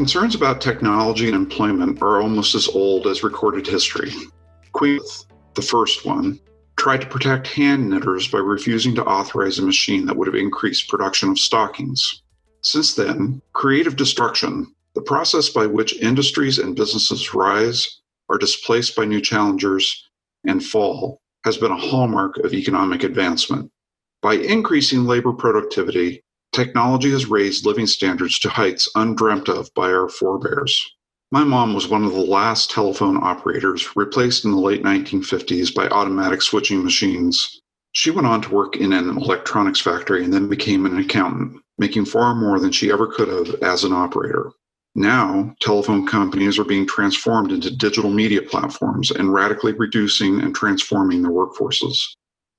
Concerns about technology and employment are almost as old as recorded history. Queen Elizabeth, the first one, tried to protect hand knitters by refusing to authorize a machine that would have increased production of stockings. Since then, creative destruction, the process by which industries and businesses rise, are displaced by new challengers, and fall, has been a hallmark of economic advancement. By increasing labor productivity, technology has raised living standards to heights undreamt of by our forebears. My mom was one of the last telephone operators replaced in the late 1950s by automatic switching machines. She went on to work in an electronics factory and then became an accountant, making far more than she ever could have as an operator. Now, telephone companies are being transformed into digital media platforms and radically reducing and transforming their workforces.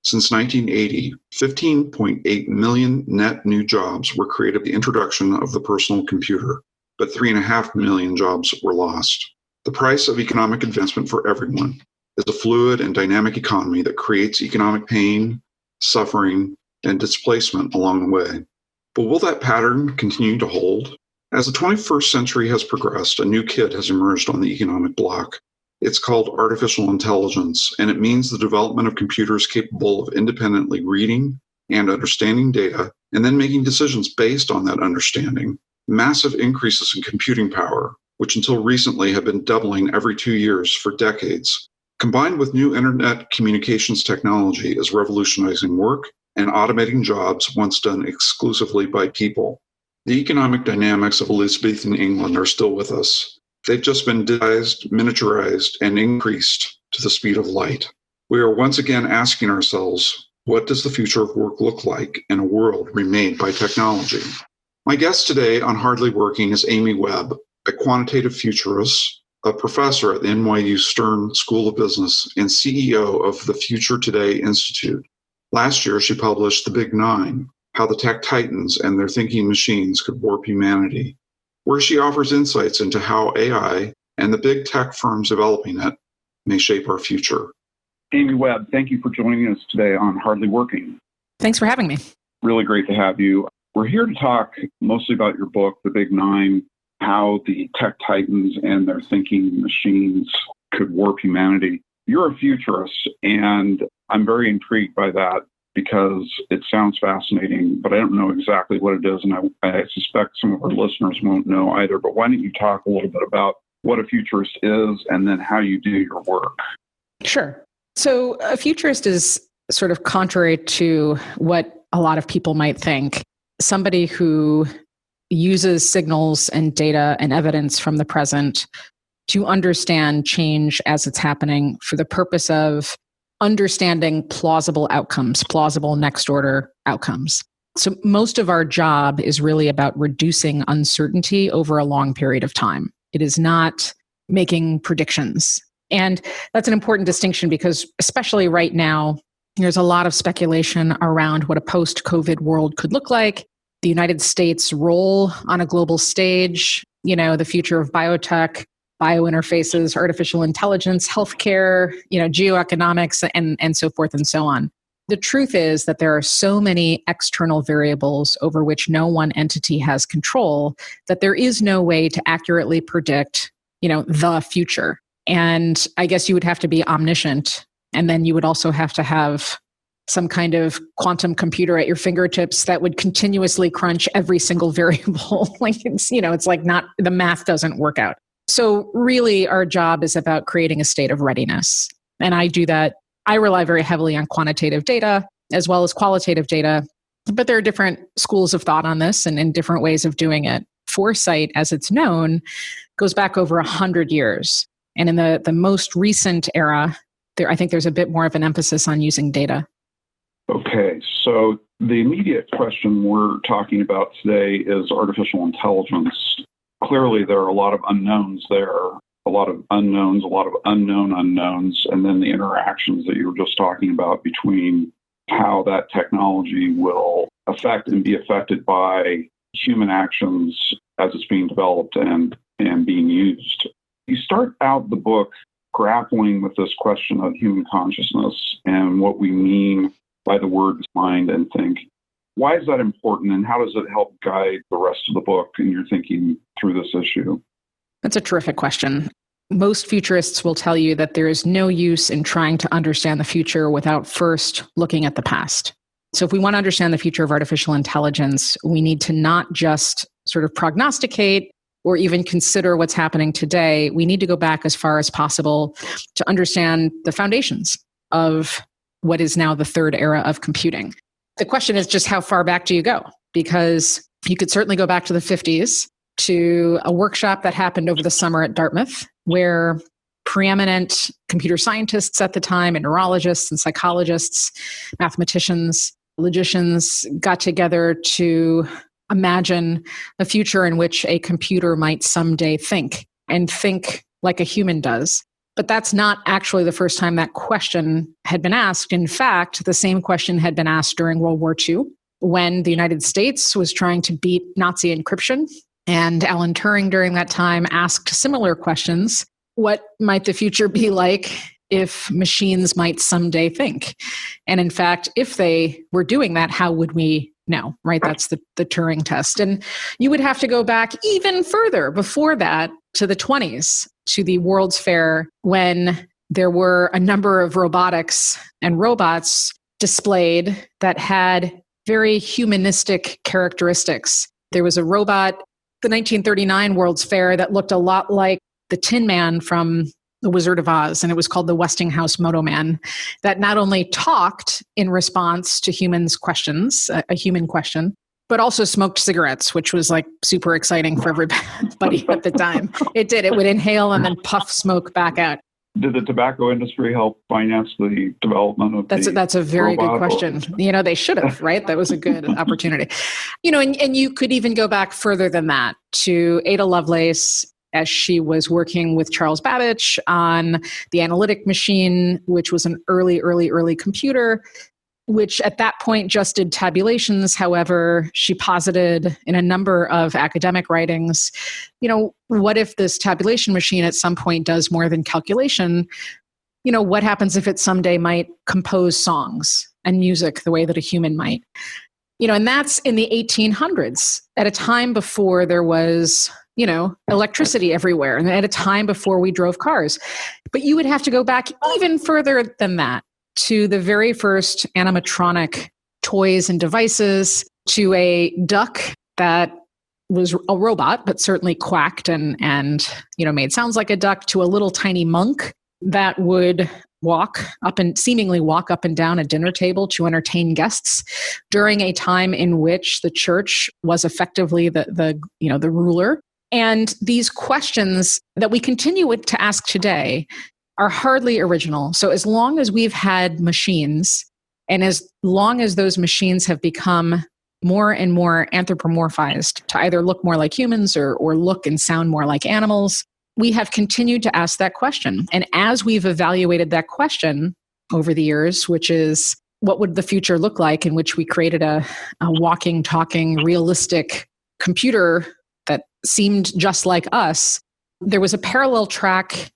Since 1980, 15.8 million net new jobs were created with the introduction of the personal computer, but 3.5 million jobs were lost. The price of economic advancement for everyone is a fluid and dynamic economy that creates economic pain, suffering, and displacement along the way. But will that pattern continue to hold? As the 21st century has progressed, a new kid has emerged on the economic block. It's called artificial intelligence, and it means the development of computers capable of independently reading and understanding data, and then making decisions based on that understanding. Massive increases in computing power, which until recently have been doubling every 2 years for decades, combined with new internet communications technology, is revolutionizing work and automating jobs once done exclusively by people. The economic dynamics of Elizabethan England are still with us. They've just been digitized, miniaturized, and increased to the speed of light. We are once again asking ourselves, what does the future of work look like in a world remade by technology? My guest today on Hardly Working is Amy Webb, a quantitative futurist, a professor at the NYU Stern School of Business, and CEO of the Future Today Institute. Last year, she published The Big Nine, How the Tech Titans and Their Thinking Machines Could Warp Humanity, where she offers insights into how AI and the big tech firms developing it may shape our future. Amy Webb, thank you for joining us today on Hardly Working. Thanks for having me. Really great to have you. We're here to talk mostly about your book, The Big Nine, How the Tech Titans and Their Thinking Machines Could Warp Humanity. You're a futurist, and I'm very intrigued by that because it sounds fascinating, but I don't know exactly what it is, and I suspect some of our listeners won't know either. But why don't you talk a little bit about what a futurist is and then how you do your work? Sure. So a futurist is sort of contrary to what a lot of people might think. Somebody who uses signals and data and evidence from the present to understand change as it's happening for the purpose of understanding plausible outcomes, plausible next order outcomes. So most of our job is really about reducing uncertainty over a long period of time. It is not making predictions. And that's an important distinction because especially right now, there's a lot of speculation around what a post-COVID world could look like, the United States' role on a global stage, the future of biotech, biointerfaces, artificial intelligence, healthcare, geoeconomics, and so forth and so on. The truth is that there are so many external variables over which no one entity has control that there is no way to accurately predict, the future. And I guess you would have to be omniscient. And then you would also have to have some kind of quantum computer at your fingertips that would continuously crunch every single variable. It's like the math doesn't work out. So really, our job is about creating a state of readiness. And I do that. I rely very heavily on quantitative data as well as qualitative data. But there are different schools of thought on this and different ways of doing it. Foresight, as it's known, goes back over 100 years. And in the most recent era, I think there's a bit more of an emphasis on using data. Okay, so the immediate question we're talking about today is artificial intelligence. Clearly, there are a lot of unknowns there, a lot of unknowns, a lot of unknown unknowns, and then the interactions that you were just talking about between how that technology will affect and be affected by human actions as it's being developed and being used. You start out the book grappling with this question of human consciousness and what we mean by the words mind and think. Why is that important, and how does it help guide the rest of the book in your thinking through this issue? That's a terrific question. Most futurists will tell you that there is no use in trying to understand the future without first looking at the past. So if we want to understand the future of artificial intelligence, we need to not just sort of prognosticate or even consider what's happening today. We need to go back as far as possible to understand the foundations of what is now the third era of computing. The question is just how far back do you go? Because you could certainly go back to the 50s, to a workshop that happened over the summer at Dartmouth, where preeminent computer scientists at the time, and neurologists and psychologists, mathematicians, logicians got together to imagine a future in which a computer might someday think, and think like a human does. But that's not actually the first time that question had been asked. In fact, the same question had been asked during World War II, when the United States was trying to beat Nazi encryption. And Alan Turing during that time asked similar questions. What might the future be like if machines might someday think? And in fact, if they were doing that, how would we know, right? That's the Turing test. And you would have to go back even further before that to the 20s, to the World's Fair, when there were a number of robotics and robots displayed that had very humanistic characteristics. There was a robot, the 1939 World's Fair, that looked a lot like the Tin Man from The Wizard of Oz, and it was called the Westinghouse Motoman, that not only talked in response to humans' questions, a human question, but also smoked cigarettes, which was like super exciting for everybody at the time. It did. It would inhale and then puff smoke back out. Did the tobacco industry help finance the development of that's a very good question. They should have, right? That was a good opportunity. And you could even go back further than that to Ada Lovelace, as she was working with Charles Babbage on the analytic machine, which was an early computer, which at that point just did tabulations. However, she posited in a number of academic writings, what if this tabulation machine at some point does more than calculation? What happens if it someday might compose songs and music the way that a human might? And that's in the 1800s, at a time before there was electricity everywhere, and at a time before we drove cars. But you would have to go back even further than that, to the very first animatronic toys and devices, to a duck that was a robot, but certainly quacked and made sounds like a duck, to a little tiny monk that would seemingly walk up and down a dinner table to entertain guests during a time in which the church was effectively the ruler. And these questions that we continue to ask today are hardly original. So as long as we've had machines, and as long as those machines have become more and more anthropomorphized to either look more like humans or look and sound more like animals, we have continued to ask that question. And as we've evaluated that question over the years, which is, what would the future look like, in which we created a walking, talking, realistic computer that seemed just like us, there was a parallel track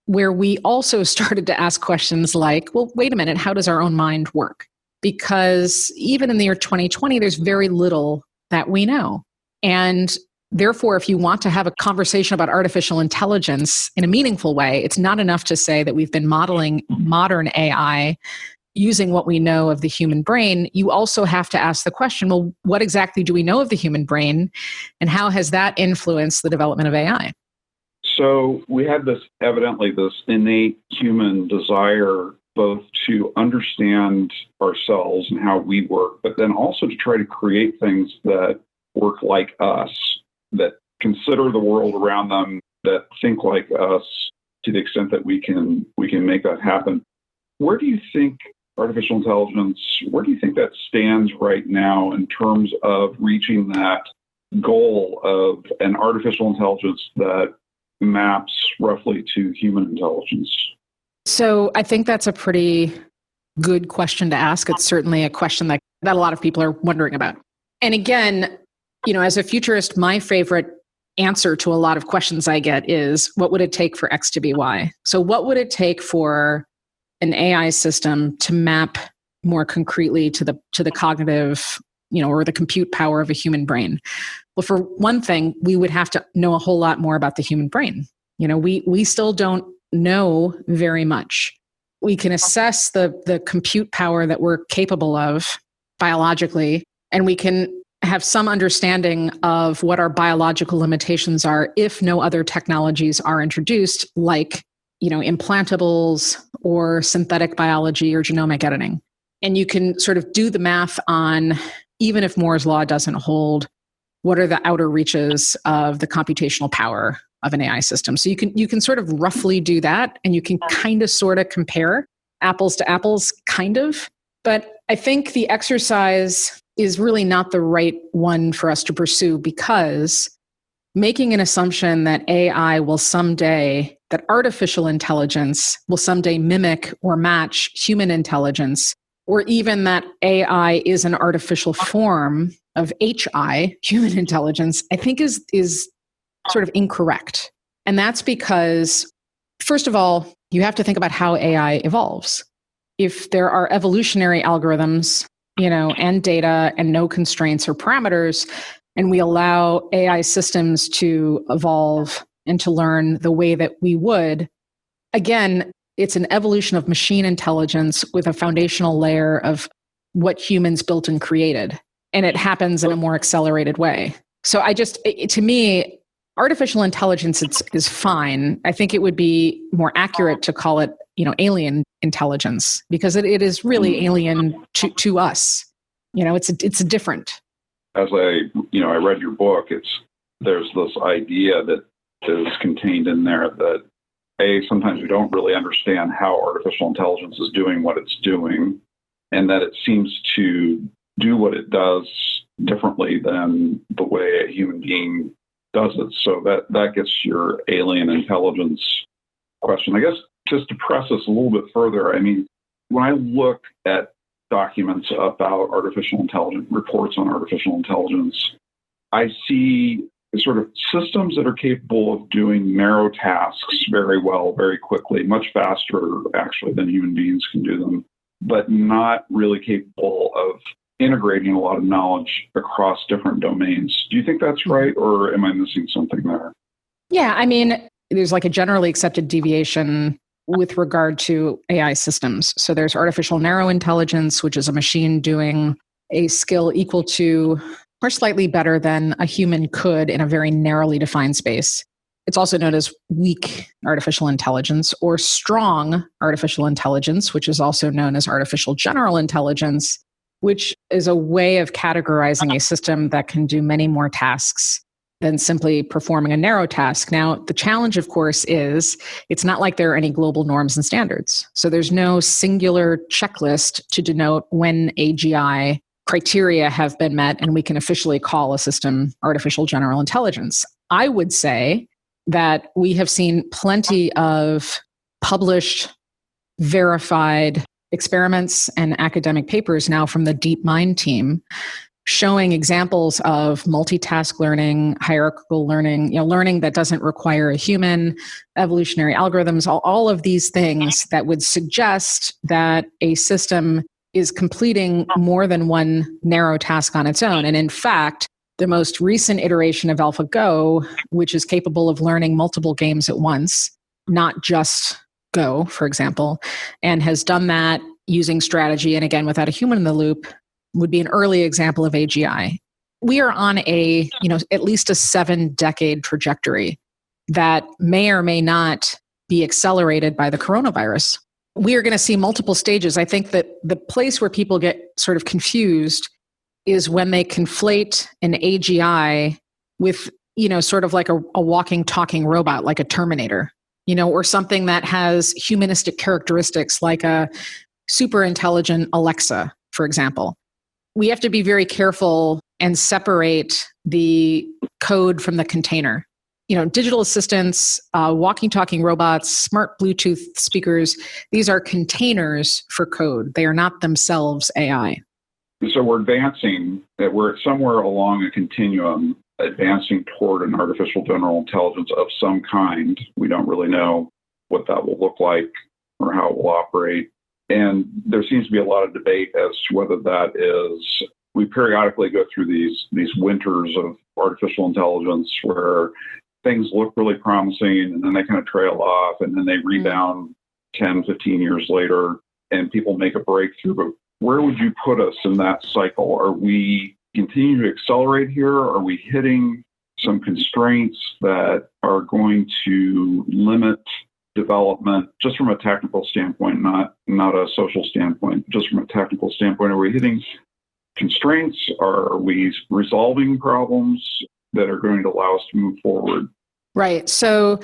where we also started to ask questions like, well, wait a minute, how does our own mind work? Because even in the year 2020, there's very little that we know. And therefore, if you want to have a conversation about artificial intelligence in a meaningful way, it's not enough to say that we've been modeling modern AI using what we know of the human brain. You also have to ask the question, well, what exactly do we know of the human brain, and how has that influenced the development of AI? So we have this innate human desire both to understand ourselves and how we work, but then also to try to create things that work like us, that consider the world around them, that think like us to the extent that we can make that happen. Where do you think artificial intelligence, where do you think that stands right now in terms of reaching that goal of an artificial intelligence that maps roughly to human intelligence? So I think that's a pretty good question to ask. It's certainly a question that a lot of people are wondering about. And again, as a futurist, my favorite answer to a lot of questions I get is, what would it take for X to be Y? So what would it take for an AI system to map more concretely to the cognitive or the compute power of a human brain? Well, for one thing, we would have to know a whole lot more about the human brain. We still don't know very much. We can assess the compute power that we're capable of biologically, and we can have some understanding of what our biological limitations are if no other technologies are introduced, like, implantables or synthetic biology or genomic editing. And you can sort of do the math on, even if Moore's law doesn't hold, what are the outer reaches of the computational power of an AI system? So you can sort of roughly do that, and you can kind of sort of compare apples to apples, kind of. But I think the exercise is really not the right one for us to pursue, because making an assumption that that artificial intelligence will someday mimic or match human intelligence, or even that AI is an artificial form of HI, human intelligence, I think is sort of incorrect. And that's because, first of all, you have to think about how AI evolves. If there are evolutionary algorithms, and data and no constraints or parameters, and we allow AI systems to evolve and to learn the way that we would, again, it's an evolution of machine intelligence with a foundational layer of what humans built and created. And it happens in a more accelerated way. So to me, artificial intelligence is fine. I think it would be more accurate to call it, alien intelligence, because it is really alien to us. It's different. As I read your book, there's this idea that is contained in there that sometimes we don't really understand how artificial intelligence is doing what it's doing, and that it seems to do what it does differently than the way a human being does it. So that gets your alien intelligence question. I guess just to press this a little bit further, when I look at documents about artificial intelligence, reports on artificial intelligence, I see sort of systems that are capable of doing narrow tasks very well, very quickly, much faster actually than human beings can do them, but not really capable of integrating a lot of knowledge across different domains. Do you think that's right, or am I missing something there? Yeah, there's like a generally accepted deviation with regard to AI systems. So there's artificial narrow intelligence, which is a machine doing a skill equal to or slightly better than a human could in a very narrowly defined space. It's also known as weak artificial intelligence or strong artificial intelligence, which is also known as artificial general intelligence, which is a way of categorizing a system that can do many more tasks than simply performing a narrow task. Now, the challenge, of course, is it's not like there are any global norms and standards. So there's no singular checklist to denote when AGI criteria have been met and we can officially call a system artificial general intelligence. I would say that we have seen plenty of published, verified experiments and academic papers now from the DeepMind team showing examples of multitask learning, hierarchical learning, learning that doesn't require a human, evolutionary algorithms, all of these things that would suggest that a system is completing more than one narrow task on its own. And in fact, the most recent iteration of AlphaGo, which is capable of learning multiple games at once, not just Go, for example, and has done that using strategy and again without a human in the loop, would be an early example of AGI. We are on at least a 7-decade trajectory that may or may not be accelerated by the coronavirus. We are going to see multiple stages. I think that the place where people get sort of confused is when they conflate an AGI with, sort of like a walking, talking robot, like a Terminator, or something that has humanistic characteristics like a super intelligent Alexa, for example. We have to be very careful and separate the code from the container. Digital assistants, walking, talking robots, smart Bluetooth speakers, these are containers for code. They are not themselves AI. So we're somewhere along a continuum, advancing toward an artificial general intelligence of some kind. We don't really know what that will look like or how it will operate. And there seems to be a lot of debate as to whether that is we periodically go through these winters of artificial intelligence where things look really promising and then they kind of trail off and then they rebound 10, 15 years later and people make a breakthrough. But where would you put us in that cycle? Are we continuing to accelerate here? Are we hitting some constraints that are going to limit development just from a technical standpoint, not a social standpoint, just from a technical standpoint? Are we hitting constraints? Are we resolving problems that are going to allow us to move forward? Right. So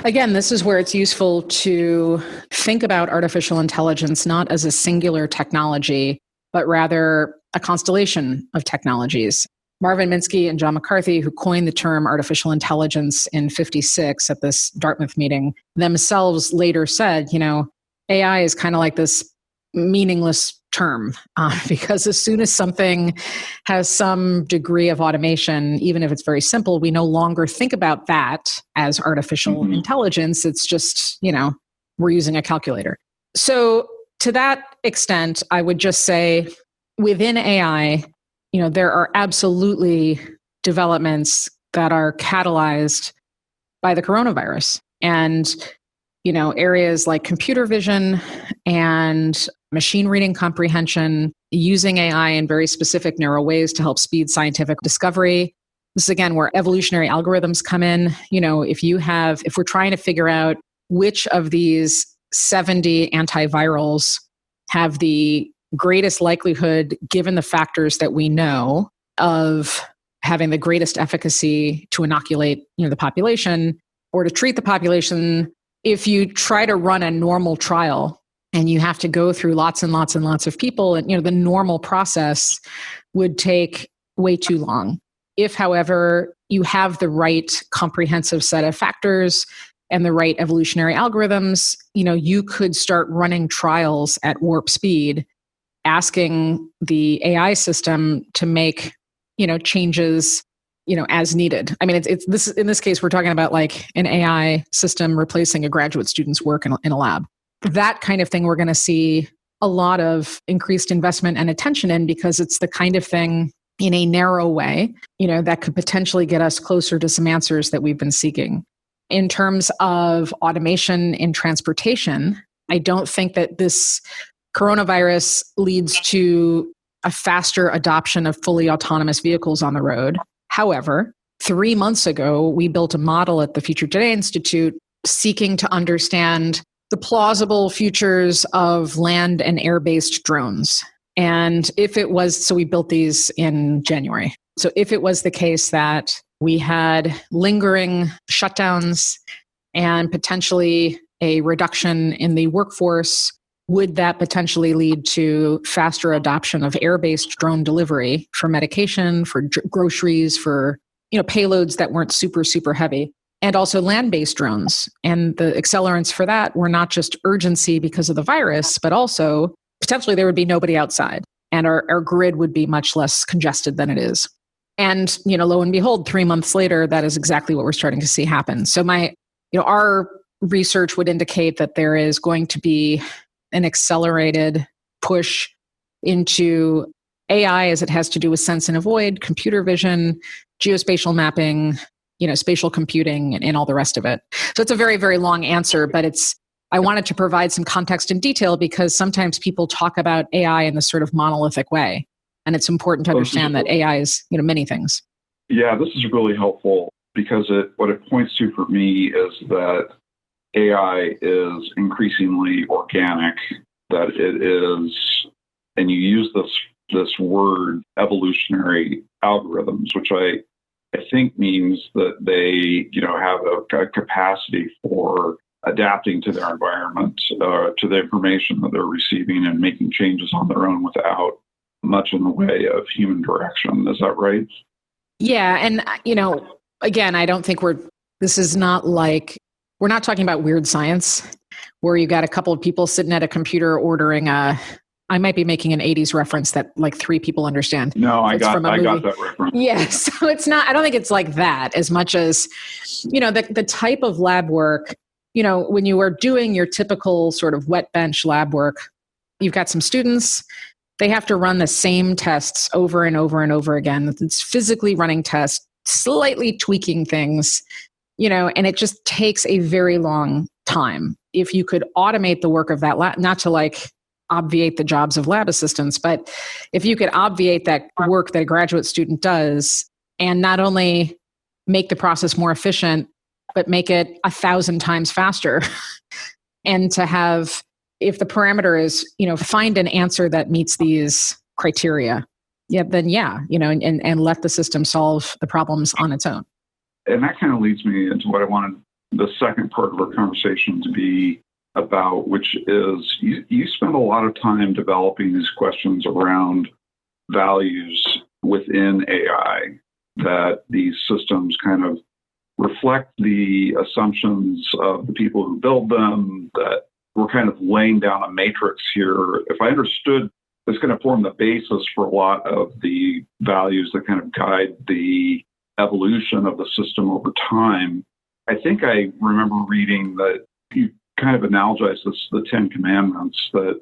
again, this is where it's useful to think about artificial intelligence not as a singular technology, but rather a constellation of technologies. Marvin Minsky and John McCarthy, who coined the term artificial intelligence in 1956 at this Dartmouth meeting, themselves later said, AI is kind of like this meaningless term because as soon as something has some degree of automation, even if it's very simple, we no longer think about that as artificial intelligence. It's just, we're using a calculator. So to that extent, I would just say within AI, there are absolutely developments that are catalyzed by the coronavirus. And, areas like computer vision and machine reading comprehension, using AI in very specific narrow ways to help speed scientific discovery. This is again where evolutionary algorithms come in. If we're trying to figure out which of these 70 antivirals have the greatest likelihood, given the factors that we know, of having the greatest efficacy to inoculate, the population or to treat the population. If you try to run a normal trial and you have to go through lots and lots and lots of people, and the normal process would take way too long. If, however, you have the right comprehensive set of factors and the right evolutionary algorithms, you could start running trials at warp speed, asking the AI system to make, changes, as needed. I mean, it's this, in this case, we're talking about like an AI system replacing a graduate student's work in a lab. That kind of thing we're going to see a lot of increased investment and attention in, because it's the kind of thing in a narrow way, that could potentially get us closer to some answers that we've been seeking. In terms of automation in transportation, I don't think that this coronavirus leads to a faster adoption of fully autonomous vehicles on the road. However, 3 months ago, we built a model at the Future Today Institute seeking to understand the plausible futures of land and air-based drones. And so we built these in January. So if it was the case that we had lingering shutdowns and potentially a reduction in the workforce, would that potentially lead to faster adoption of air-based drone delivery for medication, for groceries, for payloads that weren't super, super heavy? And also land-based drones. And the accelerants for that were not just urgency because of the virus, but also potentially there would be nobody outside and our grid would be much less congested than it is. And, lo and behold, 3 months later, that is exactly what we're starting to see happen. So our research would indicate that there is going to be an accelerated push into AI as it has to do with sense and avoid, computer vision, geospatial mapping, spatial computing, and all the rest of it. So it's a very, very long answer, but I wanted to provide some context and detail because sometimes people talk about AI in this sort of monolithic way. And it's important to understand that AI is, many things. Yeah, this is really helpful because what it points to for me is that AI is increasingly organic, that it is, and you use this word evolutionary algorithms, which I think means that they, have a capacity for adapting to their environment, to the information that they're receiving and making changes on their own without much in the way of human direction. Is that right? Yeah. And, again, I don't think we're not talking about weird science where you got a couple of people sitting at a computer ordering I might be making an 80s reference that like 3 people understand. No, I got that reference. Yeah. So it's not, I don't think it's like that as much as, the type of lab work, when you are doing your typical sort of wet bench lab work, you've got some students, They have to run the same tests over and over and over again. It's physically running tests, slightly tweaking things, and it just takes a very long time. If you could automate the work of that lab, not to like obviate the jobs of lab assistants, but if you could obviate that work that a graduate student does and not only make the process more efficient, but make it 1,000 times faster and to have, if the parameter is, find an answer that meets these criteria, and let the system solve the problems on its own. And that kind of leads me into what I wanted the second part of our conversation to be about, which is you spend a lot of time developing these questions around values within AI, that these systems kind of reflect the assumptions of the people who build them, that we're kind of laying down a matrix here. If I understood, it's going to form the basis for a lot of the values that kind of guide the evolution of the system over time. I think I remember reading that you kind of analogized this to the Ten Commandments, that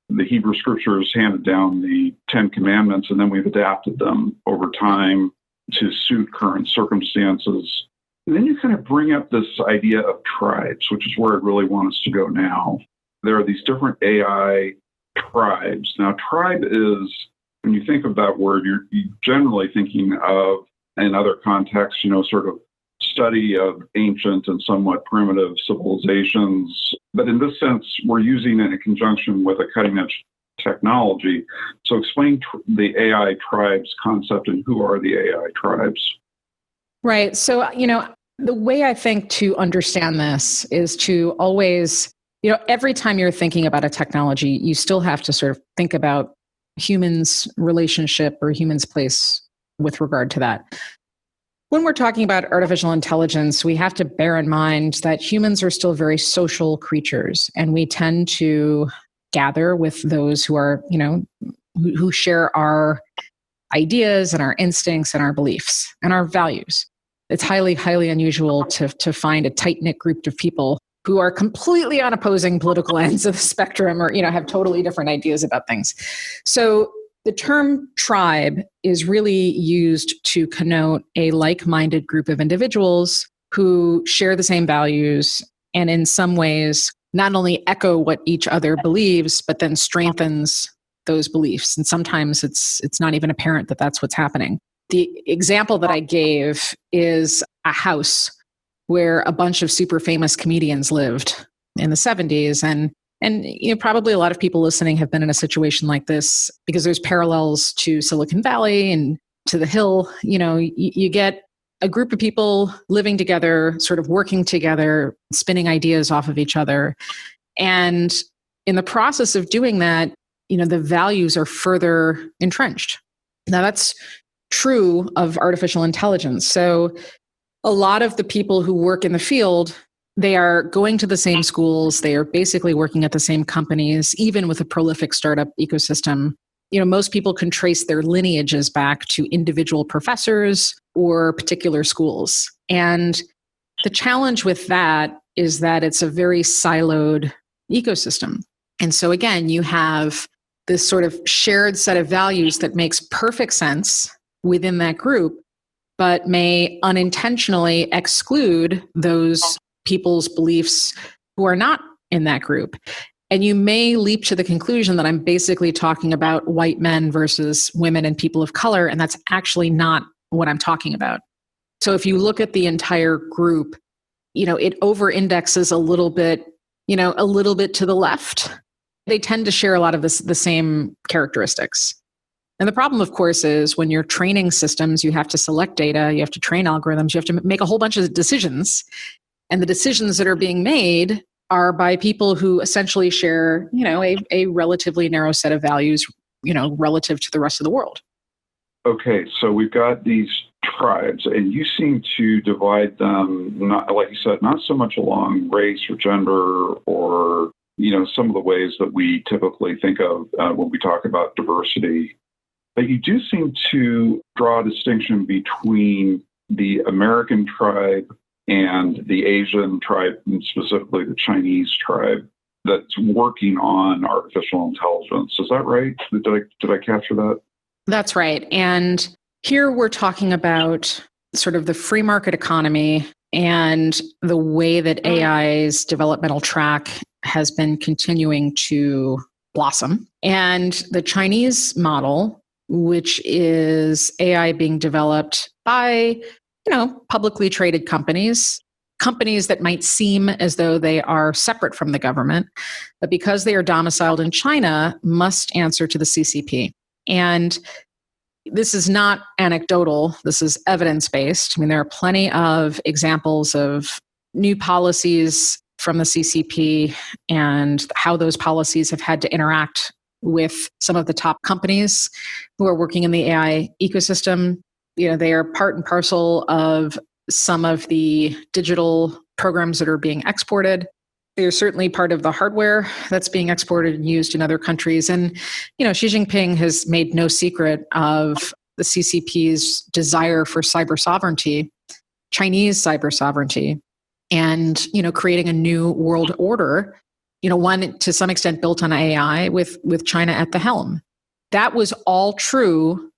the Hebrew scriptures handed down the Ten Commandments, and then we've adapted them over time to suit current circumstances. And then you kind of bring up this idea of tribes, which is where I really want us to go now. There are these different AI tribes. Now, tribe is, when you think of that word, you're generally thinking of, in other contexts, sort of study of ancient and somewhat primitive civilizations. But in this sense, we're using it in conjunction with a cutting-edge technology. So explain the AI tribes concept and who are the AI tribes? Right. So, the way I think to understand this is to always, every time you're thinking about a technology, you still have to sort of think about humans' relationship or humans' place with regard to that. When we're talking about artificial intelligence, we have to bear in mind that humans are still very social creatures, and we tend to gather with those who are, who share our ideas and our instincts and our beliefs and our values. It's highly, highly unusual to find a tight-knit group of people who are completely on opposing political ends of the spectrum or, have totally different ideas about things. So the term tribe is really used to connote a like-minded group of individuals who share the same values and in some ways not only echo what each other believes, but then strengthens those beliefs. And sometimes it's not even apparent that that's what's happening. The example that I gave is a house where a bunch of super famous comedians lived in the 70s. And probably a lot of people listening have been in a situation like this because there's parallels to Silicon Valley and to the Hill. You get a group of people living together, sort of working together, spinning ideas off of each other. And in the process of doing that, the values are further entrenched. Now, that's true of artificial intelligence. So a lot of the people who work in the field, they are going to the same schools. They are basically working at the same companies, even with a prolific startup ecosystem. Most people can trace their lineages back to individual professors or particular schools. And the challenge with that is that it's a very siloed ecosystem. And so again, you have this sort of shared set of values that makes perfect sense within that group, but may unintentionally exclude those people's beliefs who are not in that group. And you may leap to the conclusion that I'm basically talking about white men versus women and people of color, and that's actually not what I'm talking about. So if you look at the entire group, it over-indexes a little bit to the left. They tend to share a lot of the same characteristics. And the problem, of course, is when you're training systems, you have to select data, you have to train algorithms, you have to make a whole bunch of decisions. And the decisions that are being made are by people who essentially share, a relatively narrow set of values, relative to the rest of the world. Okay, so we've got these tribes, and you seem to divide them, not, like you said, not so much along race or gender or, some of the ways that we typically think of when we talk about diversity. But you do seem to draw a distinction between the American tribe and the Asian tribe, and specifically the Chinese tribe. that's working on artificial intelligence. Is that right? Did I capture that? That's right. And here we're talking about sort of the free market economy and the way that AI's developmental track has been continuing to blossom. And the Chinese model, which is AI being developed by, publicly traded companies that might seem as though they are separate from the government, but because they are domiciled in China, must answer to the CCP. And this is not anecdotal. This is evidence-based. I mean, there are plenty of examples of new policies from the CCP and how those policies have had to interact with some of the top companies who are working in the AI ecosystem. They are part and parcel of some of the digital programs that are being exported. They're certainly part of the hardware that's being exported and used in other countries. And, Xi Jinping has made no secret of the CCP's desire for cyber sovereignty, Chinese cyber sovereignty, and, creating a new world order, one to some extent built on AI with China at the helm. That was all true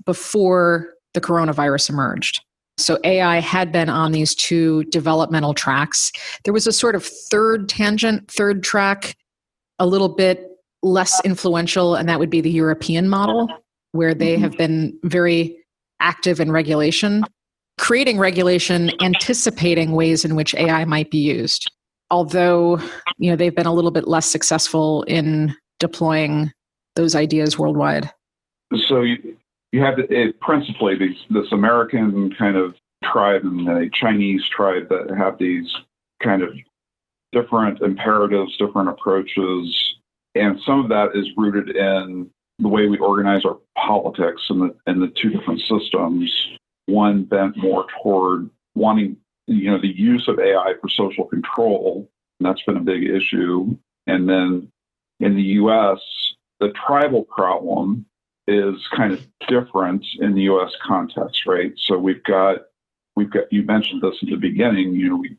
before the coronavirus emerged. So AI had been on these two developmental tracks. There was a sort of third track, a little bit less influential, and that would be the European model, where they have been very active in regulation, creating regulation, anticipating ways in which AI might be used. Although, they've been a little bit less successful in deploying those ideas worldwide. So you have principally this American kind of tribe and a Chinese tribe that have these kind of different imperatives, different approaches. And some of that is rooted in the way we organize our politics and the two different systems. One bent more toward wanting, the use of AI for social control. And that's been a big issue. And then in the U.S., the tribal problem is kind of different in the U.S. context, right? So we've got. You mentioned this at the beginning.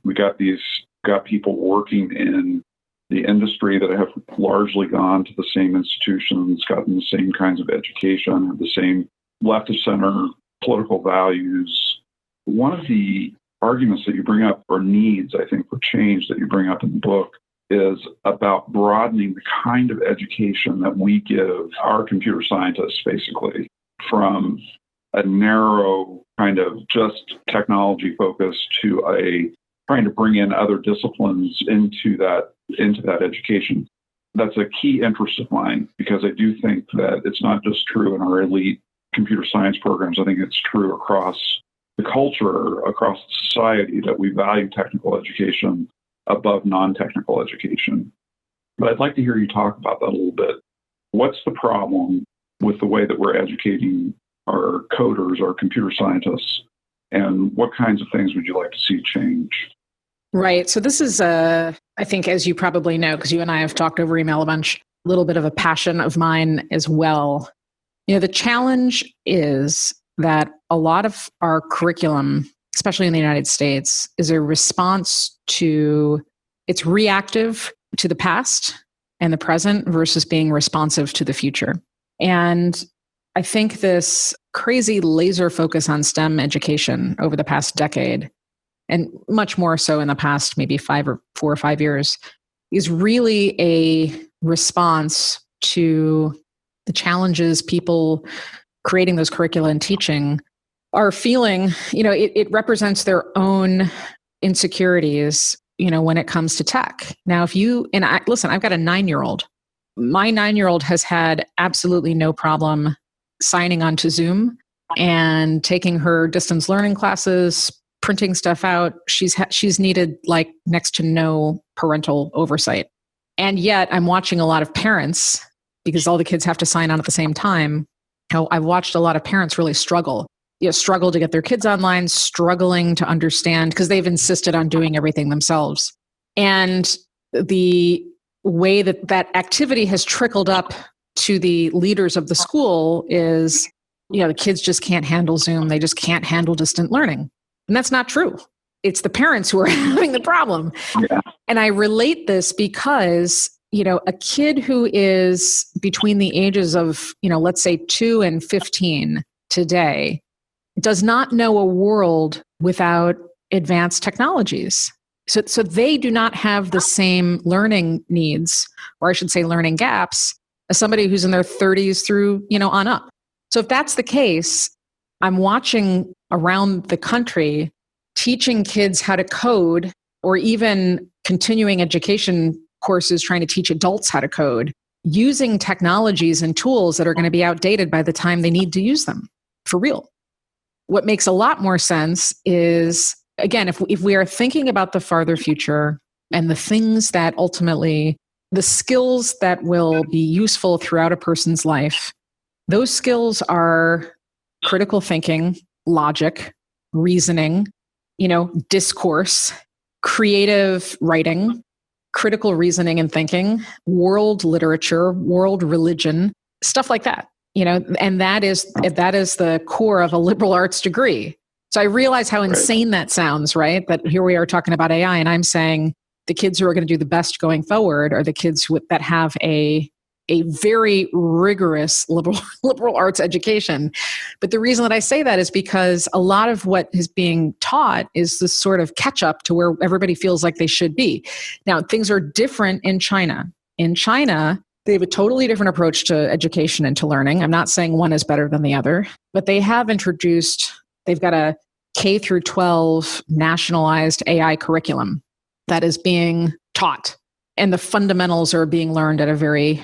We got people working in the industry that have largely gone to the same institutions, gotten the same kinds of education, have the same left of center political values. One of the arguments that you bring up, or needs, I think, for change that you bring up in the book, is about broadening the kind of education that we give our computer scientists, basically, from a narrow kind of just technology focus to trying to bring in other disciplines into that education. That's a key interest of mine, because I do think that it's not just true in our elite computer science programs. I think it's true across the culture, across society, that we value technical education above non-technical education. But I'd like to hear you talk about that a little bit. What's the problem with the way that we're educating our coders, our computer scientists, and what kinds of things would you like to see change? Right. So this is, I think, as you probably know, because you and I have talked over email a bunch, a little bit of a passion of mine as well. The challenge is that a lot of our curriculum, especially in the United States, is a response to, it's reactive to the past and the present versus being responsive to the future. And I think this crazy laser focus on STEM education over the past decade, and much more so in the past maybe 4 or 5 years, is really a response to the challenges people creating those curricula and teaching are feeling. It represents their own insecurities, when it comes to tech. Now, listen, I've got a 9-year-old. My 9-year-old has had absolutely no problem signing on to Zoom and taking her distance learning classes, printing stuff out. She's needed like next to no parental oversight. And yet I'm watching a lot of parents, because all the kids have to sign on at the same time. I've watched a lot of parents really struggle to get their kids online, struggling to understand, because they've insisted on doing everything themselves. And the way that activity has trickled up to the leaders of the school is, the kids just can't handle Zoom. They just can't handle distant learning. And that's not true. it's the parents who are having the problem. Yeah. And I relate this because, a kid who is between the ages of, let's say 2 and 15 today does not know a world without advanced technologies. So they do not have the same learning needs, or I should say learning gaps, as somebody who's in their 30s through, on up. So if that's the case, I'm watching around the country teaching kids how to code, or even continuing education courses trying to teach adults how to code, using technologies and tools that are going to be outdated by the time they need to use them for real. What makes a lot more sense is, again, if we are thinking about the farther future and the things that ultimately, the skills that will be useful throughout a person's life, those skills are critical thinking, logic, reasoning, discourse, creative writing, critical reasoning and thinking, world literature, world religion, stuff like that. And that is the core of a liberal arts degree. So I realize how insane that sounds, right? That here we are talking about AI, and I'm saying the kids who are going to do the best going forward are the kids that have a very rigorous liberal arts education. But the reason that I say that is because a lot of what is being taught is this sort of catch up to where everybody feels like they should be. Now, things are different in China. In China, they have a totally different approach to education and to learning. I'm not saying one is better than the other, but they've got a K through 12 nationalized AI curriculum that is being taught, and the fundamentals are being learned at a very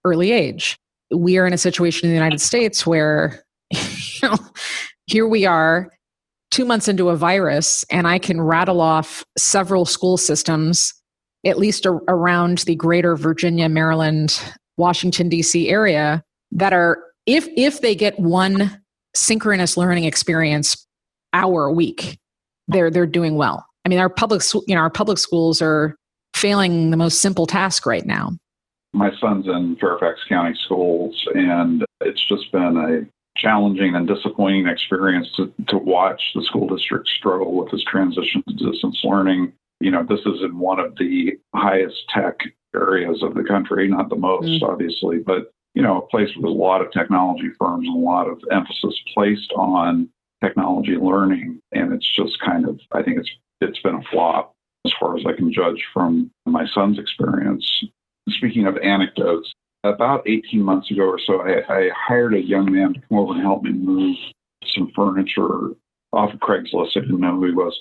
early age. We are in a situation in the United States where, here we are 2 months into a virus, and I can rattle off several school systems, at least around the greater Virginia, Maryland, Washington, D.C. area, that are, if they get one synchronous learning experience hour a week, they're doing well. I mean, our public schools are failing the most simple task right now. My son's in Fairfax County schools, and it's just been a challenging and disappointing experience to watch the school district struggle with this transition to distance learning. This is in one of the highest tech areas of the country, not the most, obviously, but, a place with a lot of technology firms and a lot of emphasis placed on technology learning. And it's just I think it's been a flop as far as I can judge from my son's experience. Speaking of anecdotes, about 18 months ago or so, I hired a young man to come over and help me move some furniture off of Craigslist. I didn't know who he was.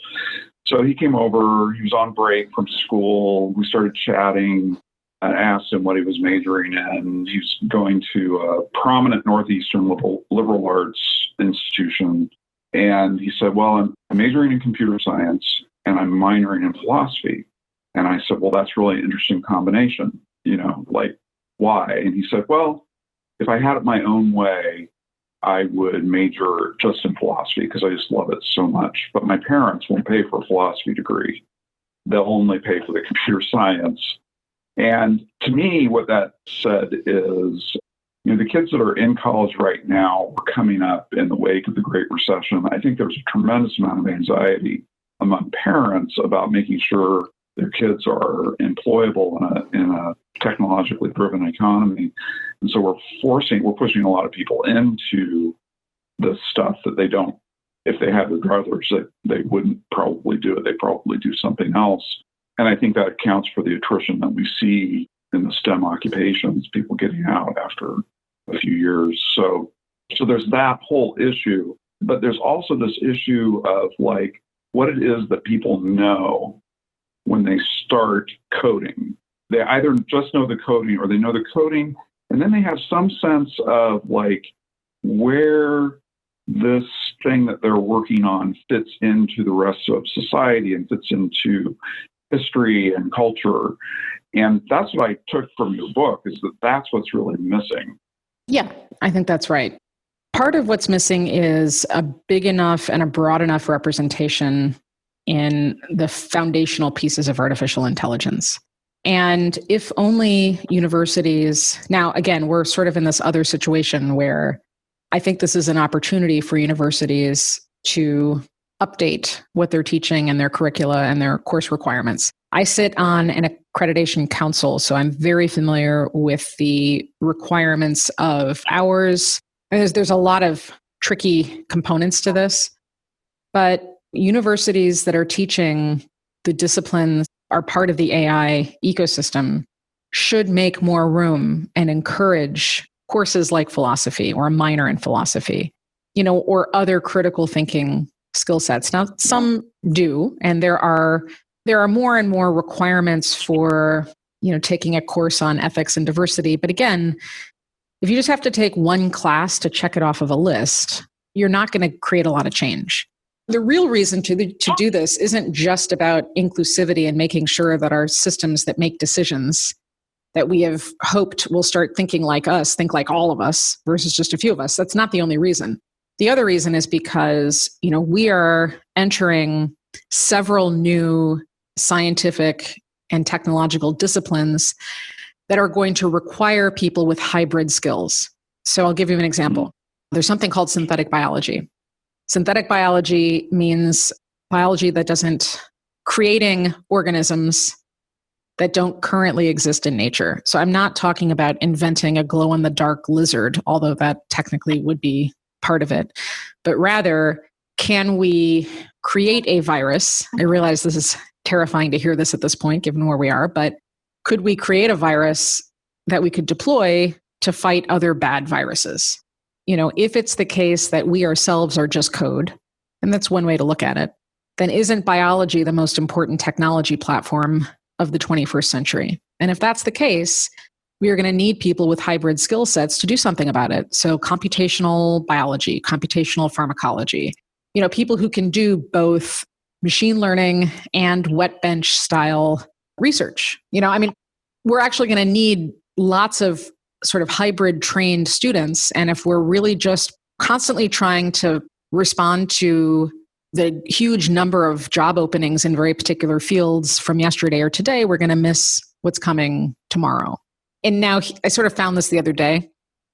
So he came over, he was on break from school. We started chatting. I asked him what he was majoring in. He's going to a prominent Northeastern liberal arts institution. And he said, well, I'm majoring in computer science and I'm minoring in philosophy. And I said, well, that's really an interesting combination. Why? And he said, well, if I had it my own way, I would major just in philosophy because I just love it so much. But my parents won't pay for a philosophy degree. They'll only pay for the computer science. And to me, what that said is, the kids that are in college right now are coming up in the wake of the Great Recession. I think there's a tremendous amount of anxiety among parents about making sure their kids are employable in a technologically driven economy. And so we're pushing a lot of people into the stuff that they don't, if they had their druthers, they wouldn't probably do it. They probably do something else. And I think that accounts for the attrition that we see in the STEM occupations, people getting out after a few years. So there's that whole issue, but there's also this issue of what it is that people know when they start coding. They either just know the coding or they know the coding, and then they have some sense of where this thing that they're working on fits into the rest of society and fits into history and culture. And that's what I took from your book, is that that's what's really missing. Yeah, I think that's right. Part of what's missing is a big enough and a broad enough representation in the foundational pieces of artificial intelligence. And if only universities, now again, we're sort of in this other situation where I think this is an opportunity for universities to update what they're teaching and their curricula and their course requirements. I sit on an accreditation council, so I'm very familiar with the requirements of hours. And there's a lot of tricky components to this, but universities that are teaching the disciplines are part of the AI ecosystem should make more room and encourage courses like philosophy or a minor in philosophy, or other critical thinking skill sets. Now, some do, and there are more and more requirements for, taking a course on ethics and diversity. But again, if you just have to take one class to check it off of a list, you're not going to create a lot of change. The real reason to do this isn't just about inclusivity and making sure that our systems that make decisions that we have hoped will start thinking like us, think like all of us versus just a few of us. That's not the only reason. The other reason is because, we are entering several new scientific and technological disciplines that are going to require people with hybrid skills. So I'll give you an example. There's something called synthetic biology. Synthetic biology means biology that doesn't creating organisms that don't currently exist in nature. So I'm not talking about inventing a glow-in-the-dark lizard, although that technically would be part of it, but rather, can we create a virus? I realize this is terrifying to hear this at this point, given where we are, but could we create a virus that we could deploy to fight other bad viruses? If it's the case that we ourselves are just code, and that's one way to look at it, then isn't biology the most important technology platform of the 21st century? And if that's the case, we are going to need people with hybrid skill sets to do something about it. So computational biology, computational pharmacology, people who can do both machine learning and wet bench style research. We're actually going to need lots of sort of hybrid trained students. And if we're really just constantly trying to respond to the huge number of job openings in very particular fields from yesterday or today, we're going to miss what's coming tomorrow. And now I sort of found this the other day.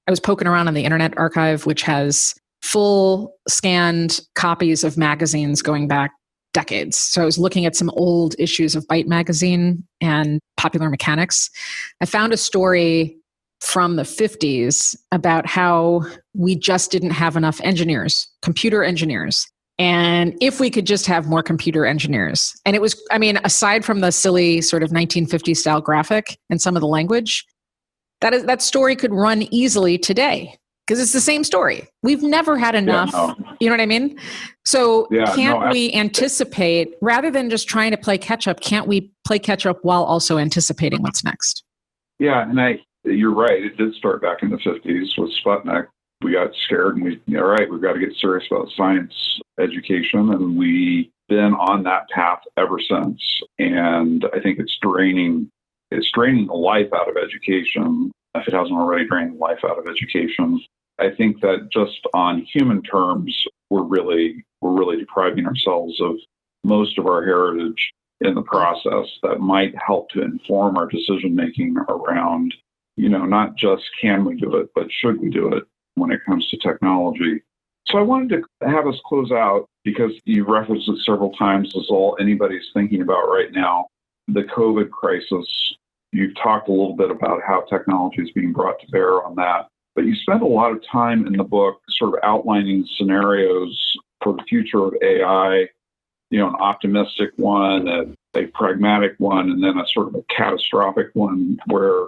I was poking around on the Internet Archive, which has full scanned copies of magazines going back decades. So I was looking at some old issues of Byte magazine and Popular Mechanics. I found a story from the 50s about how we just didn't have enough engineers, computer engineers. And if we could just have more computer engineers. And it was, aside from the silly sort of 1950s style graphic and some of the language, that story could run easily today because it's the same story. We've never had enough. Yeah, no. You know what I mean? So we anticipate, rather than just trying to play catch up, can't we play catch up while also anticipating what's next? Yeah, and you're right. It did start back in the 50s with Sputnik. We got scared and we've got to get serious about science education. And we've been on that path ever since. And I think it's draining the life out of education, if it hasn't already drained the life out of education. I think that just on human terms, we're really depriving ourselves of most of our heritage in the process that might help to inform our decision making around, not just can we do it, but should we do it when it comes to technology. So I wanted to have us close out because you've referenced it several times as all anybody's thinking about right now, the COVID crisis. You've talked a little bit about how technology is being brought to bear on that, but you spend a lot of time in the book sort of outlining scenarios for the future of AI, an optimistic one, a pragmatic one, and then a sort of a catastrophic one where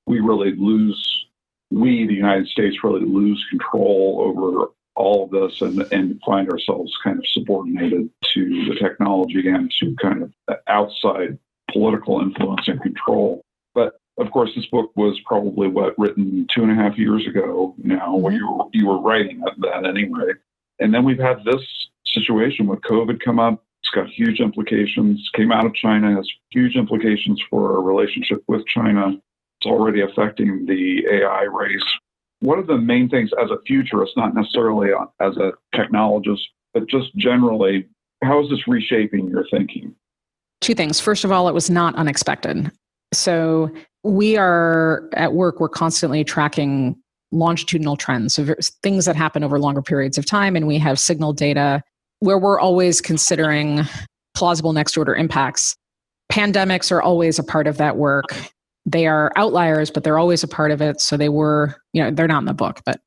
we, the United States, really lose control over all of this and find ourselves kind of subordinated to the technology and to kind of outside political influence and control. But of course, this book was probably written 2.5 years ago now, when you were writing it then anyway. And then we've had this situation with COVID come up. It's got huge implications, came out of China, has huge implications for our relationship with China. It's already affecting the AI race. What are the main things as a futurist, not necessarily as a technologist, but just generally, how is this reshaping your thinking? Two things. First of all, it was not unexpected. So we are at work, we're constantly tracking longitudinal trends. So things that happen over longer periods of time. And we have signal data where we're always considering plausible next order impacts. Pandemics are always a part of that work. They are outliers, but they're always a part of it. So they were, they're not in the book. But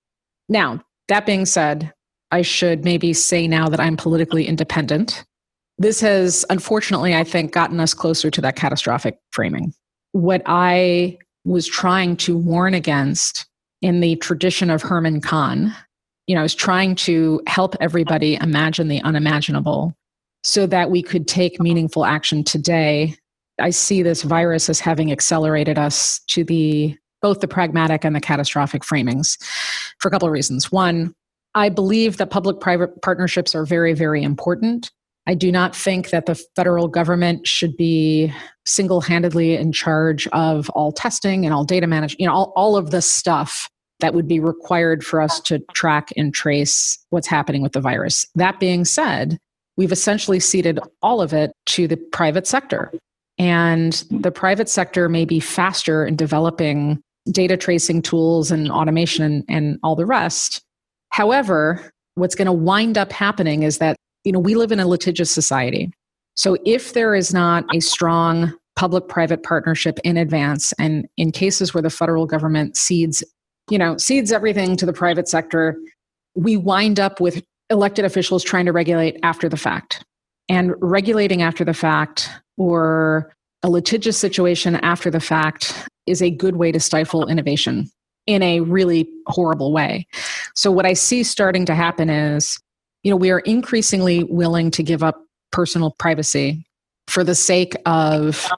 now, that being said, I should maybe say now that I'm politically independent. This has, unfortunately, I think, gotten us closer to that catastrophic framing. What I was trying to warn against in the tradition of Herman Kahn, I was trying to help everybody imagine the unimaginable so that we could take meaningful action today. I see this virus as having accelerated us to both the pragmatic and the catastrophic framings for a couple of reasons. One, I believe that public-private partnerships are very, very important. I do not think that the federal government should be single-handedly in charge of all testing and all data management, all of the stuff that would be required for us to track and trace what's happening with the virus. That being said, we've essentially ceded all of it to the private sector. And the private sector may be faster in developing data tracing tools and automation and all the rest. However, what's going to wind up happening is that, we live in a litigious society. So if there is not a strong public-private partnership in advance, and in cases where the federal government cedes everything to the private sector, we wind up with elected officials trying to regulate after the fact. And regulating after the fact, or a litigious situation after the fact, is a good way to stifle innovation in a really horrible way. So what I see starting to happen is, we are increasingly willing to give up personal privacy for the sake of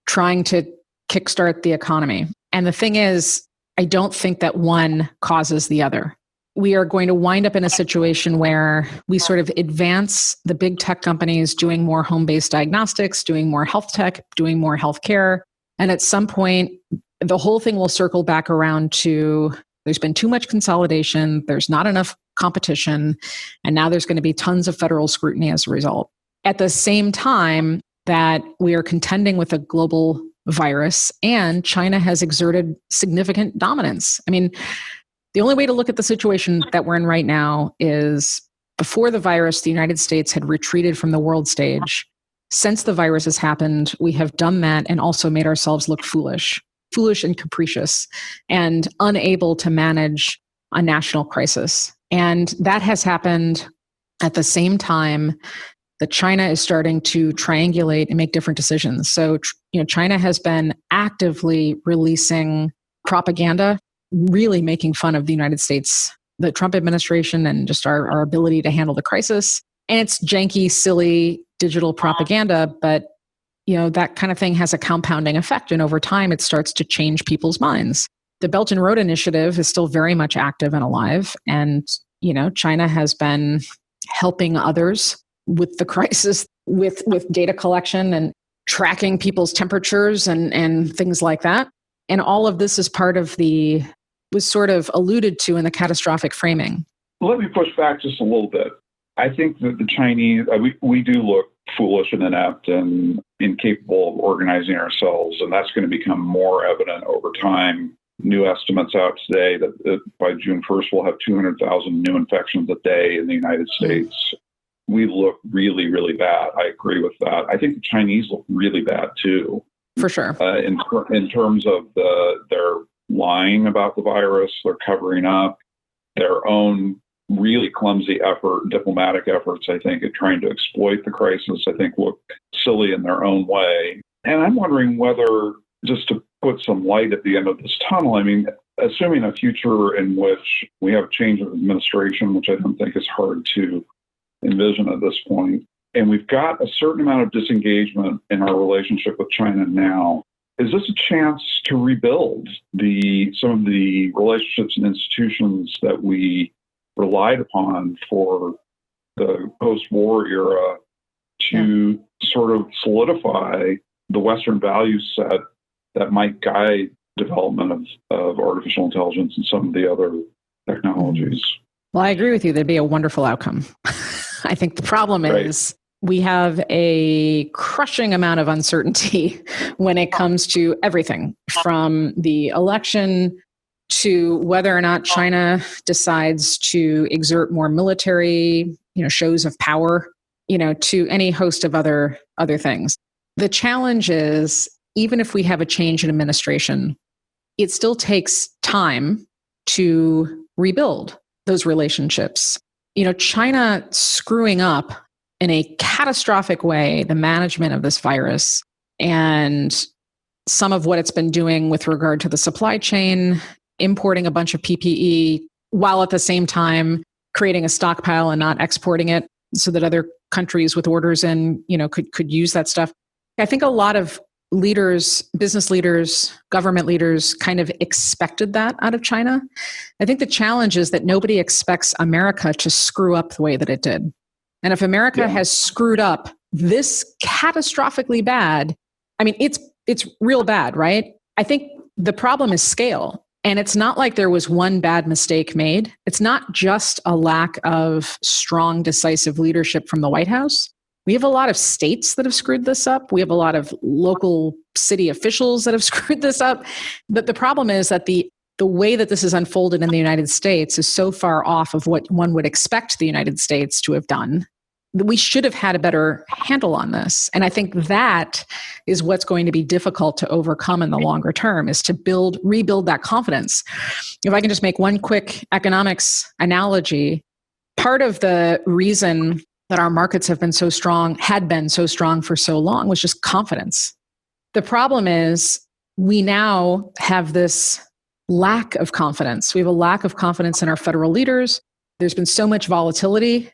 trying to kickstart the economy. And the thing is, I don't think that one causes the other. We are going to wind up in a situation where we sort of advance the big tech companies doing more home-based diagnostics, doing more health tech, doing more healthcare. And at some point, the whole thing will circle back around to there's been too much consolidation, there's not enough competition, and now there's going to be tons of federal scrutiny as a result. At the same time that we are contending with a global virus, and China has exerted significant dominance. I mean, the only way to look at the situation that we're in right now is before the virus, the United States had retreated from the world stage. Since the virus has happened, we have done that and also made ourselves look foolish and capricious and unable to manage a national crisis. And that has happened at the same time that China is starting to triangulate and make different decisions. So, China has been actively releasing propaganda, really making fun of the United States, the Trump administration, and just our ability to handle the crisis. And it's janky, silly digital propaganda, but that kind of thing has a compounding effect. And over time, it starts to change people's minds. The Belt and Road Initiative is still very much active and alive. And, China has been helping others with the crisis, with data collection and tracking people's temperatures and things like that. And all of this is part of was sort of alluded to in the catastrophic framing. Let me push back just a little bit. I think that the Chinese, we do look foolish and inept and incapable of organizing ourselves, and that's going to become more evident over time. New estimates out today that by June 1st, we'll have 200,000 new infections a day in the United States. We look really, really bad. I agree with that. I think the Chinese look really bad too. For sure. In terms of their lying about the virus, they're covering up their own really clumsy diplomatic efforts, I think, at trying to exploit the crisis, I think look silly in their own way. And I'm wondering whether, just to put some light at the end of this tunnel, I mean, assuming a future in which we have a change of administration, which I don't think is hard to envision at this point, and we've got a certain amount of disengagement in our relationship with China now, is this a chance to rebuild some of the relationships and institutions that we relied upon for the post-war era to sort of solidify the Western value set that might guide development of artificial intelligence and some of the other technologies? Well, I agree with you. There'd be a wonderful outcome. I think the problem is we have a crushing amount of uncertainty when it comes to everything from the election to whether or not China decides to exert more military, shows of power, to any host of other things. The challenge is, even if we have a change in administration, it still takes time to rebuild those relationships. China screwing up in a catastrophic way the management of this virus and some of what it's been doing with regard to the supply chain, importing a bunch of PPE while at the same time creating a stockpile and not exporting it so that other countries with orders in, could use that stuff. I think a lot of leaders, business leaders, government leaders kind of expected that out of China. I think the challenge is that nobody expects America to screw up the way that it did. And if America has screwed up this catastrophically bad, I mean, it's real bad, right? I think the problem is scale. And it's not like there was one bad mistake made. It's not just a lack of strong, decisive leadership from the White House. We have a lot of states that have screwed this up. We have a lot of local city officials that have screwed this up. But the problem is that the way that this is unfolded in the United States is so far off of what one would expect the United States to have done. We should have had a better handle on this. And I think that is what's going to be difficult to overcome in the longer term, is to rebuild that confidence. If I can just make one quick economics analogy, part of the reason that our markets had been so strong for so long was just confidence. The problem is we now have this lack of confidence. We have a lack of confidence in our federal leaders. There's been so much volatility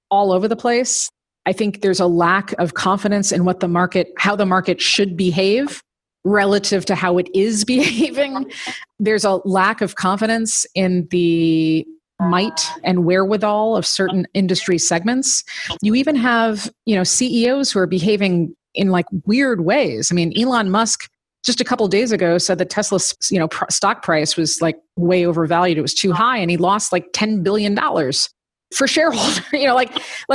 all over the place. I think there's a lack of confidence in how the market should behave relative to how it is behaving. There's a lack of confidence in the might and wherewithal of certain industry segments. You even have, CEOs who are behaving in like weird ways. I mean, Elon Musk just a couple of days ago said that Tesla's, stock price was like way overvalued. It was too high, and he lost like $10 billion for shareholders.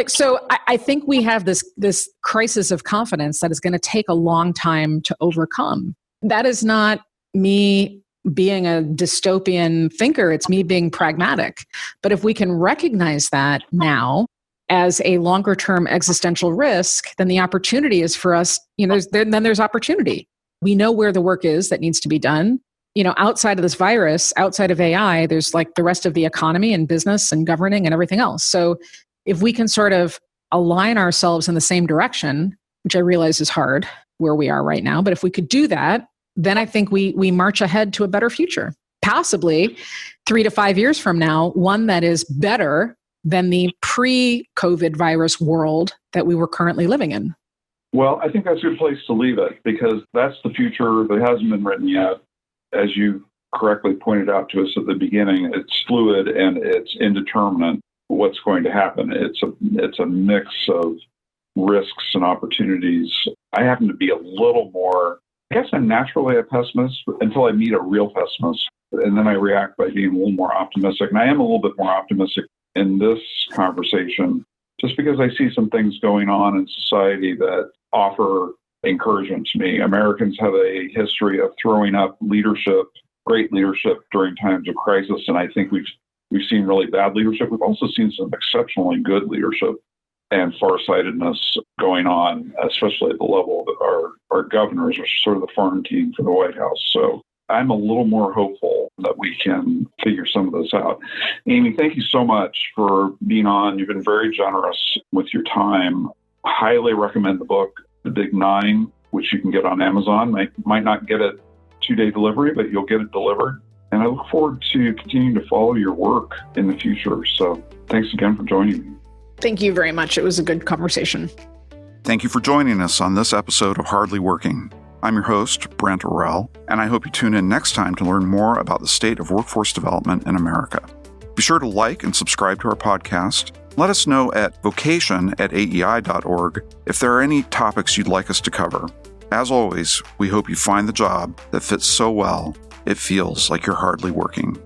So I think we have this crisis of confidence that is going to take a long time to overcome. That is not me being a dystopian thinker. It's me being pragmatic. But if we can recognize that now as a longer term existential risk, then the opportunity is for us, then there's opportunity. We know where the work is that needs to be done. Outside of this virus, outside of AI, there's like the rest of the economy and business and governing and everything else. So if we can sort of align ourselves in the same direction, which I realize is hard where we are right now, but if we could do that, then I think we march ahead to a better future, possibly 3 to 5 years from now, one that is better than the pre-COVID virus world that we were currently living in. Well, I think that's a good place to leave it, because that's the future that hasn't been written yet. As you correctly pointed out to us at the beginning, it's fluid and it's indeterminate what's going to happen. It's a mix of risks and opportunities. I happen to be a little more, I guess I'm naturally a pessimist until I meet a real pessimist. And then I react by being a little more optimistic. And I am a little bit more optimistic in this conversation, just because I see some things going on in society that offer encouragement to me. Americans have a history of throwing up leadership, great leadership during times of crisis. And I think we've seen really bad leadership. We've also seen some exceptionally good leadership and farsightedness going on, especially at the level of our governors, which is sort of the farm team for the White House. So I'm a little more hopeful that we can figure some of this out. Amy, thank you so much for being on. You've been very generous with your time. Highly recommend the book, The Big Nine, which you can get on Amazon. Might not get it 2-day delivery, but you'll get it delivered. And I look forward to continuing to follow your work in the future. So thanks again for joining me. Thank you very much. It was a good conversation. Thank you for joining us on this episode of Hardly Working. I'm your host, Brent Orrell, and I hope you tune in next time to learn more about the state of workforce development in America. Be sure to like and subscribe to our podcast. Let us know at vocation@aei.org if there are any topics you'd like us to cover. As always, we hope you find the job that fits so well, it feels like you're hardly working.